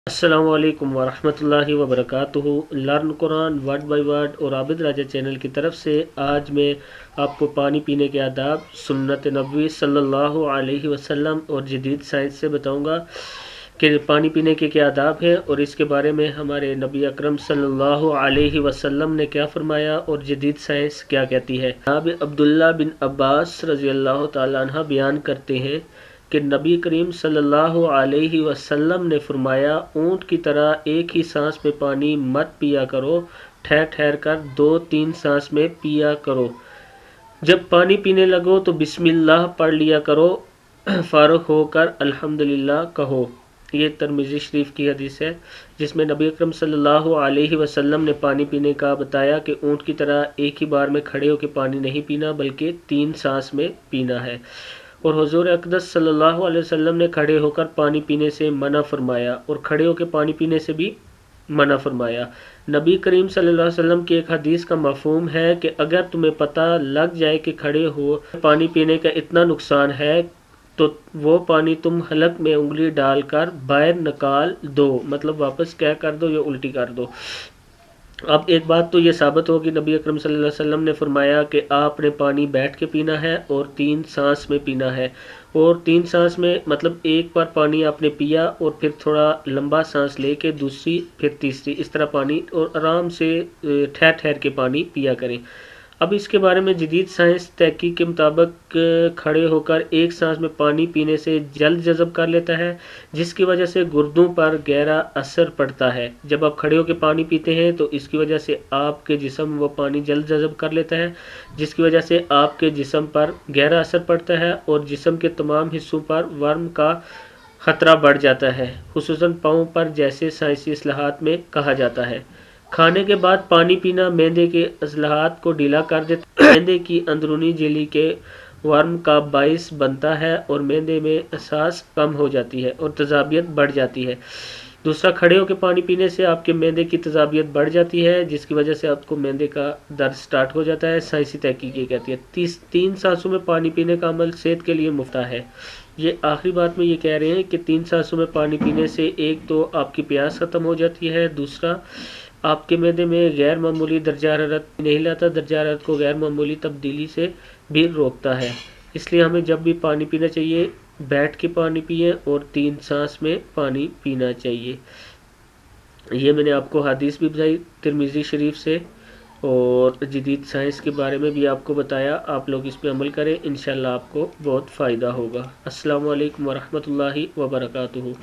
अस्सलामु अलैकुम वरहमतुल्लाहि वबरकातुहू। Learn Quran word by word और आबिद राजा चैनल की तरफ से आज मैं आपको पानी पीने के आदाब, सुन्नत नबवी सल्लल्लाहु अलैहि वसल्लम और जदीद साइंस से बताऊंगा कि पानी पीने के क्या आदाब हैं और इसके बारे में हमारे नबी अकरम सल्लल्लाहु अलैहि वसल्लम ने क्या फरमाया और जदीद साइंस क्या कहती है। जनाब अब्दुल्ला बिन अब्बास रज़ी अल्लाह तआला अन्हा बयान करते हैं कि नबी करीम सल्लल्लाहु अलैहि वसल्लम ने फरमाया, ऊँट की तरह एक ही सांस में पानी मत पिया करो, ठहर ठहर कर 2-3 सांस में पिया करो। जब पानी पीने लगो तो बिस्मिल्लाह पढ़ लिया करो, फारुग होकर अल्हम्दुलिल्लाह कहो। ये तिरमिज़ी शरीफ की हदीस है जिसमें नबी अकरम सल्लल्लाहु अलैहि वसल्लम ने पानी पीने का बताया कि ऊँट की तरह एक ही बार में खड़े होकर पानी नहीं पीना बल्कि 3 सांस में पीना है। और हुज़ूर अक़दस सल्लल्लाहु अलैहि वसल्लम ने खड़े होकर पानी पीने से मना फरमाया और खड़े होकर पानी पीने से भी मना फरमाया। नबी करीम सल्लल्लाहु अलैहि वसल्लम की एक हदीस का मफ़हूम है कि अगर तुम्हें पता लग जाए कि खड़े हो पानी पीने का इतना नुकसान है तो वो पानी तुम हलक में उंगली डालकर बाहर निकाल दो, मतलब वापस क्या कर दो या उल्टी कर दो। अब एक बात तो ये साबित होगी, नबी अकरम सल्लल्लाहु अलैहि वसल्लम ने फरमाया कि आपने पानी बैठ के पीना है और 3 सांस में पीना है। और 3 सांस में मतलब एक बार पानी आपने पिया और फिर थोड़ा लंबा सांस लेके दूसरी फिर तीसरी, इस तरह पानी और आराम से ठहर ठहर के पानी पिया करें। अब इसके बारे में जदीद साइंस तहकीक के मुताबिक खड़े होकर एक सांस में पानी पीने से जल्द जज़ब कर लेता है, जिसकी वजह से गुर्दों पर गहरा असर पड़ता है। जब आप खड़े होकर पानी पीते हैं तो इसकी वजह से आपके जिस्म वो पानी जल्द जज़ब कर लेता है, जिसकी वजह से आपके जिस्म पर गहरा असर पड़ता है और जिस्म के तमाम हिस्सों पर वर्म का ख़तरा बढ़ जाता है, खुसूसन पाँव पर, जैसे साइंसी इस्लाहात में कहा जाता है। खाने के बाद पानी पीना मैदे के अज़लाहात को ढीला कर देता है, मैदे की अंदरूनी झिल्ली के वर्म का बाइस बनता है और मैदे में एहसास कम हो जाती है और तेज़ाबियत बढ़ जाती है। दूसरा, खड़े होकर पानी पीने से आपके मैदे की तेज़ाबियत बढ़ जाती है, जिसकी वजह से आपको मैदे का दर्द स्टार्ट हो जाता है। साइंसी तहकीक ये कहती है 3 सांसों में पानी पीने का अमल सेहत के लिए मुफ्त है। ये आखिरी बात में ये कह रहे हैं कि 3 सांसों में पानी पीने से एक तो आपकी प्यास ख़त्म हो जाती है, दूसरा आपके मैदे में गैर मामूली दर्जा हरारत नहीं लाता, दर्जा हरारत को गैर मामूली तब्दीली से भी रोकता है। इसलिए हमें जब भी पानी पीना चाहिए बैठ के पानी पिए और 3 सांस में पानी पीना चाहिए। ये मैंने आपको हदीस भी बताई तिरमिज़ी शरीफ से और जदीद साइंस के बारे में भी आपको बताया। आप लोग इस पे अमल करें, इंशाल्लाह आपको बहुत फ़ायदा होगा। अस्सलामु अलैकुम वरहमतुल्लाहि वबरकातुहू।